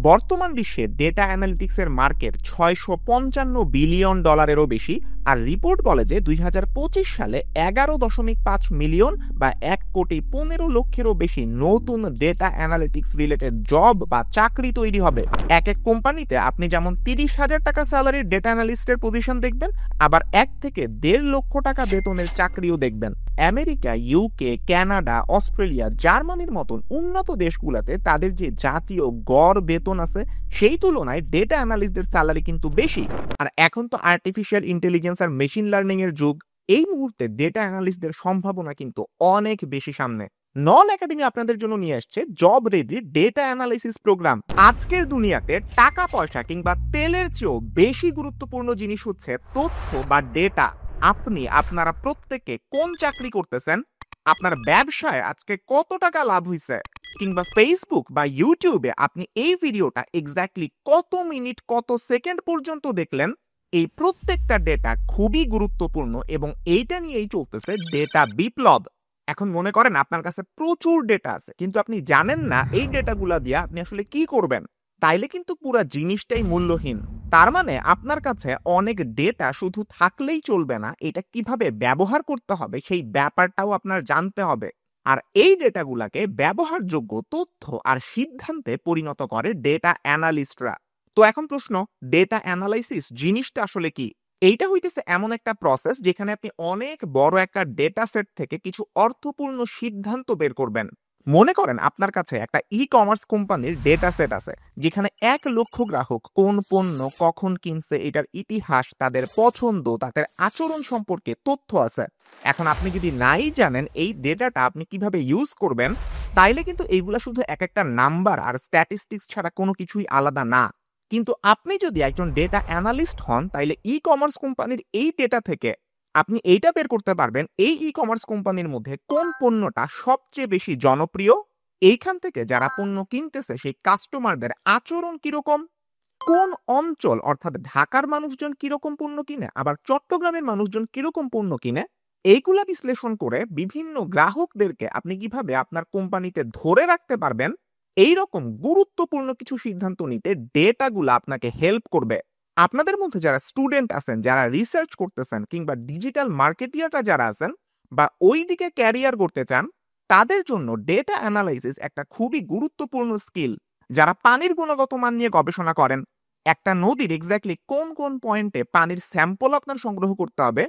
বর্তমান বিশ্বে data অ্যানালিটিক্সের market $655 বিলিয়নেরও বেশি। আর রিপোর্ট বলে যে 2025 সালে 11.5 মিলিয়ন বা 1,15,00,000-এরও বেশি নতুন ডেটা অ্যানালিটিক্স রিলেটেড জব বা চাকরি তৈরি হবে। এক কোম্পানিতে আপনি যেমন 30,000 টাকা স্যালারির ডেটা অ্যানালিস্টের পজিশন দেখবেন, আবার 1 থেকে 1.5 লক্ষ টাকা বেতনের চাকরিও দেখবেন। আমেরিকা, ইউকে, কানাডা, অস্ট্রেলিয়া, জার্মানির মতন উন্নত দেশগুলোতে তাদের যে জাতীয় গড় বেতন আছে সেই তুলনায় ডেটা অ্যানালিস্টদের স্যালারি কিন্তু বেশি। আর এখন তো আর্টিফিশিয়াল ইন্টেলিজেন্স আর মেশিন লার্নিং এর যুগ। এই মুহূর্তে ডেটা অ্যানালিস্টদের সম্ভাবনা কিন্তু অনেক বেশি সামনে। নন একাডেমি আপনাদের জন্য নিয়ে আসছে job ready data analysis program. আজকের দুনিয়াতে টাকা পয়সা কিংবা তেলের চেয়েও বেশি গুরুত্বপূর্ণ জিনিস হচ্ছে তথ্য বা ডেটা। আপনারা প্রত্যেকে কোন চাকরি করতেছেন, আপনার ব্যবসায় আজকে কত টাকা লাভ হইছে, কিংবা ফেসবুক বা ইউটিউবে আপনি এই ভিডিওটা এক্স্যাক্টলি কত মিনিট কত সেকেন্ড পর্যন্ত দেখলেন, এই প্রত্যেকটা ডেটা খুবই গুরুত্বপূর্ণ এবং এইটা নিয়েই চলতেছে ডেটা বিপ্লব। এখন মনে করেন আপনার কাছে প্রচুর ডেটা আছে কিন্তু আপনি জানেন না এই ডেটাগুলা দিয়ে আপনি আসলে কি করবেন, তাইলে কিন্তু পুরো জিনিসটাই মূল্যহীন। তার মানে আপনার কাছে অনেক ডেটা শুধু থাকলেই চলবে না, এটা কিভাবে ব্যবহার করতে হবে সেই ব্যাপারটাও আপনার জানতে হবে। আর এই ডেটাগুলাকে ব্যবহারযোগ্য তথ্য আর সিদ্ধান্তে পরিণত করে ডেটা অ্যানালিস্টরা। তো এখন প্রশ্ন, ডেটা অ্যানালাইসিস জিনিসটা আসলে কি? এইটা হইতেছে এমন একটা প্রসেস যেখানে আপনি অনেক বড় একটা ডেটা সেট থেকে কিছু অর্থপূর্ণ সিদ্ধান্ত বের করবেন। মনে করেন আপনার কাছে একটা ই কমার্স কোম্পানির ডেটা সেট আছে যেখানে 1 লক্ষ গ্রাহক কোন পণ্য কখন কিনছে এটার ইতিহাস, তাদের পছন্দ, তাদের আচরণ সম্পর্কে তথ্য আছে। এখন আপনি যদি নাই জানেন এই ডেটাটা আপনি কিভাবে ইউজ করবেন, তাইলে কিন্তু এইগুলা শুধু এক একটা নাম্বার আর স্ট্যাটিস্টিক্স ছাড়া কোনো কিছুই আলাদা না। কিন্তু আপনি যদি একজন ডেটা অ্যানালিস্ট হন তাইলে ই কমার্স কোম্পানির এই ডেটা থেকে আপনি এইটা বের করতে পারবেন এই ই কমার্স কোম্পানির মধ্যে কোন পণ্যটা সবচেয়ে বেশি জনপ্রিয়, এইখান থেকে যারা পণ্য কিনতেছে সেই কাস্টমারদের আচরণ কিরকম, কোন অঞ্চল অর্থাৎ ঢাকার মানুষজন কিরকম পণ্য কিনে আবার চট্টগ্রামের মানুষজন কিরকম পণ্য কিনে, এইগুলা বিশ্লেষণ করে বিভিন্ন গ্রাহকদেরকে আপনি কিভাবে আপনার কোম্পানিতে ধরে রাখতে পারবেন, এই রকম গুরুত্বপূর্ণ কিছু সিদ্ধান্ত নিতে ডেটাগুলো আপনাকে হেল্প করবে। আপনাদের মধ্যে যারা স্টুডেন্ট আছেন, যারা রিসার্চ করতেছেন কিংবা ডিজিটাল মার্কেটিয়াররা যারা আছেন বা ওই দিকে ক্যারিয়ার করতে চান, তাদের জন্য ডেটা অ্যানালাইসিস একটা খুবই গুরুত্বপূর্ণ স্কিল। যারা পানির গুণগত মান নিয়ে গবেষণা করেন, একটা নদীর এক্স্যাক্টলি কোন কোন পয়েন্টে পানির স্যাম্পল আপনার সংগ্রহ করতে হবে,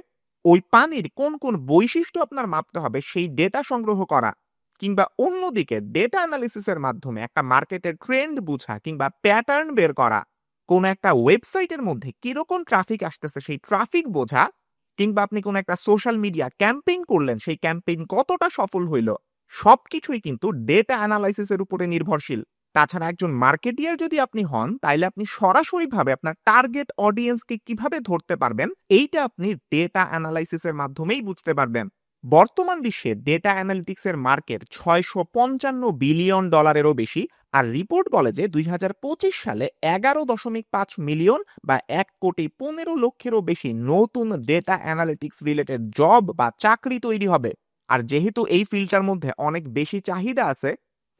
ওই পানির কোন কোন বৈশিষ্ট্য আপনার মাপতে হবে সেই ডেটা সংগ্রহ করা, কিংবা অন্যদিকে ডেটা অ্যানালিসিসের মাধ্যমে একটা মার্কেটের ট্রেন্ড বোঝা কিংবা প্যাটার্ন বের করা, কোন একটা ওয়েবসাইটের মধ্যে কিরকম ট্রাফিক আসতেছে সেই ট্রাফিক বোঝা, কিংবা আপনি কোন একটা সোশ্যাল মিডিয়া ক্যাম্পেইন করলেন সেই ক্যাম্পেইন কতটা সফল হইল, সবকিছুই কিন্তু ডেটা অ্যানালাইসিসের উপরে নির্ভরশীল। তাছাড়া একজন মার্কেটিয়ার যদি আপনি হন তাইলে আপনি সরাসরিভাবে আপনার টার্গেট অডিয়েন্সকে কিভাবে ধরতে পারবেন এইটা আপনি ডেটা অ্যানালাইসিসের মাধ্যমেই বুঝতে পারবেন। বর্তমান বিশ্বে ডেটা অ্যানালিটিক্সের মার্কেট $655 বিলিয়নেরও বেশি। আর রিপোর্ট বলে যে 2025 সালে 11.5 মিলিয়ন বা 1,15,00,000-এরও বেশি নতুন ডেটা অ্যানালিটিক্স রিলেটেড জব বা চাকরি তৈরি হবে। আর যেহেতু এই ফিল্ডটার মধ্যে অনেক বেশি চাহিদা আছে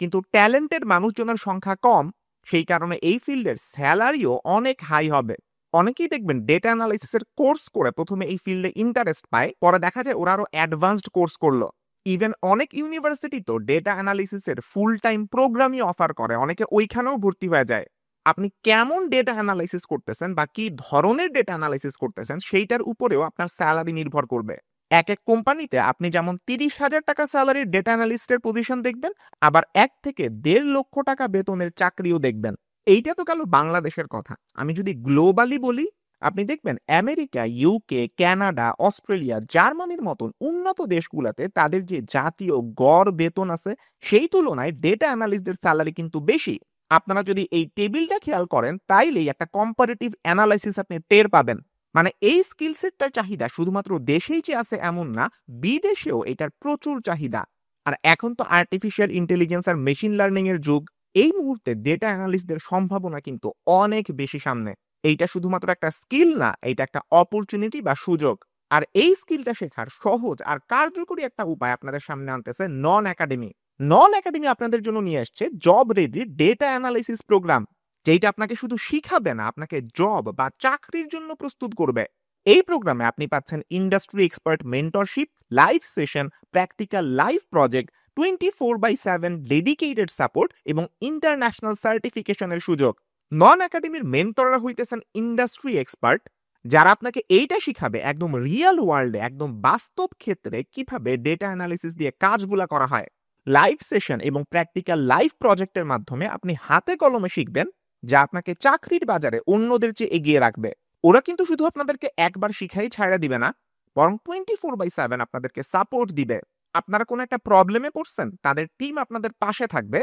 কিন্তু ট্যালেন্টেড মানুষজনের সংখ্যা কম, সেই কারণে এই ফিল্ডের স্যালারিও অনেক হাই হবে। অনেকেই দেখবেন ডেটা অ্যানালাইসিসের কোর্স করে প্রথমে এই ফিল্ডে ইন্টারেস্ট পায়, পরে দেখা যায় ওরা আরো অ্যাডভান্সড কোর্স করলো। ইভেন অনেক ইউনিভার্সিটি তো ডেটা অ্যানালিসিসের ফুল টাইম প্রোগ্রামই অফার করে, অনেকে ওইখানেও ভর্তি হয়ে যায়। আপনি কেমন ডেটা অ্যানালাইসিস করতেছেন বা কি ধরনের ডেটা অ্যানালাইসিস করতেছেন সেইটার উপরেও আপনার স্যালারি নির্ভর করবে। এক কোম্পানিতে আপনি যেমন 30,000 টাকা স্যালারির ডেটা অ্যানালিস্টের পজিশন দেখবেন, আবার 1 থেকে 1.5 লক্ষ টাকা বেতনের চাকরিও দেখবেন। এইটা তো গেল বাংলাদেশের কথা। আমি যদি গ্লোবালি বলি, আপনি দেখবেন আমেরিকা, ইউকে, কানাডা, অস্ট্রেলিয়া, জার্মানির মতন উন্নত দেশগুলোতে তাদের যে জাতীয় গড় বেতন আছে সেই তুলনায় ডেটা অ্যানালিস্টদের স্যালারি কিন্তু বেশি। আপনারা যদি এই টেবিলটা খেয়াল করেন তাইলেই একটা কম্পারেটিভ অ্যানালাইসিস আপনি টের পাবেন। মানে এই স্কিল সেটটার চাহিদা শুধুমাত্র দেশেই যে আছে এমন না, বিদেশেও এটার প্রচুর চাহিদা। আর এখন তো আর্টিফিশিয়াল ইন্টেলিজেন্স আর মেশিন লার্নিং এর যুগ। এই মুহূর্তে ডেটা অ্যানালিস্টদের সম্ভাবনা কিন্তু অনেক বেশি সামনে। এইটা শুধুমাত্র একটা স্কিল না, এটা একটা অপরচুনিটি বা সুযোগ। আর এই স্কিলটা শেখার সহজ আর কার্যকরী একটা উপায় আপনাদের সামনে আনতেছে নন একাডেমি। নন একাডেমি আপনাদের জন্য নিয়ে আসছে job ready data analysis program. যেটা আপনাকে শুধু শিখাবে না, আপনাকে জব বা চাকরির জন্য প্রস্তুত করবে। এই প্রোগ্রামে আপনি পাচ্ছেন industry expert mentorship, live session, practical live project, 24/7 dedicated support এবং ইন্টারন্যাশনাল সার্টিফিকেশনের সুযোগ। নন একাডেমির মেন্টররা হইতেছেন ইন্ডাস্ট্রি এক্সপার্ট, যারা আপনাকে এইটা শিখাবে একদম রিয়েল ওয়ার্ল্ডে, একদম বাস্তব ক্ষেত্রে কিভাবে ডেটা অ্যানালিসিস দিয়ে কাজগুলা করা হয়। লাইভ সেশন এবং প্র্যাকটিক্যাল লাইভ প্রজেক্টের মাধ্যমে আপনি হাতে কলমে শিখবেন, যা আপনাকে চাকরির বাজারে অন্যদের চেয়ে এগিয়ে রাখবে। ওরা কিন্তু শুধু আপনাদেরকে একবার শিখাই ছাইড়া দিবে না, বরং 24/7 আপনাদেরকে সাপোর্ট দিবে। আপনারা কোনো একটা প্রবলেমে পড়ছেন, তাদের টিম আপনাদের পাশে থাকবে।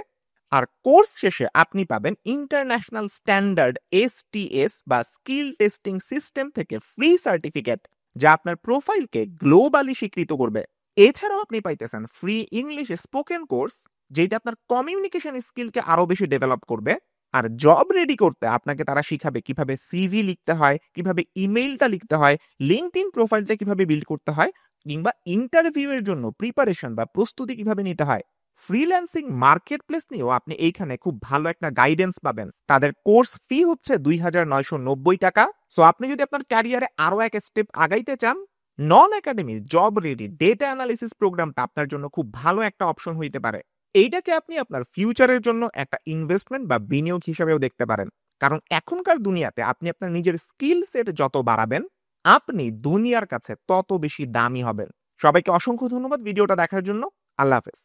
আর কোর্স শেষে আপনি পাবেন ইন্টারন্যাশনাল স্ট্যান্ডার্ড STS বা স্কিল টেস্টিং সিস্টেম থেকে ফ্রি সার্টিফিকেট, যা আপনার প্রোফাইলকে গ্লোবালি স্বীকৃত করবে। এছাড়াও আপনি পাইতেছেন ফ্রি ইংলিশ স্পোকেন কোর্স, যেটা আপনার কমিউনিকেশন স্কিলকে আরো বেশি ডেভেলপ করবে। আর জব রেডি করতে আপনাকে তারা শিখাবে কিভাবে সিভি লিখতে হয়, কিভাবে ইমেইলটা লিখতে হয়, লিঙ্কডইন প্রোফাইলটা কিভাবে বিল্ড করতে হয়, কিংবা ইন্টারভিউ এর জন্য প্রিপারেশন বা প্রস্তুতি কিভাবে নিতে হয়। ফ্রিল্যান্সিং মার্কেট প্লেস নিয়েও আপনি এইখানে খুব ভালো একটা গাইডেন্স পাবেন। তাদের কোর্স ফি হচ্ছে 2,990 টাকা। সো আপনি যদি আপনার ক্যারিয়ারে আরো এক স্টেপ আগাইতে চান, নন একাডেমির জব রেডি ডেটা অ্যানালিসিস প্রোগ্রামটা আপনার জন্য খুব ভালো একটা অপশন হইতে পারে। এইটাকে আপনি আপনার ফিউচারের জন্য একটা ইনভেস্টমেন্ট বা বিনিয়োগ হিসেবেও দেখতে পারেন। কারণ এখনকার দুনিয়াতে আপনি আপনার নিজের স্কিল সেট যত বাড়াবেন, আপনি দুনিয়ার কাছে তত বেশি দামি হবেন। সবাইকে অসংখ্য ধন্যবাদ ভিডিওটা দেখার জন্য। আল্লাহ হাফেজ।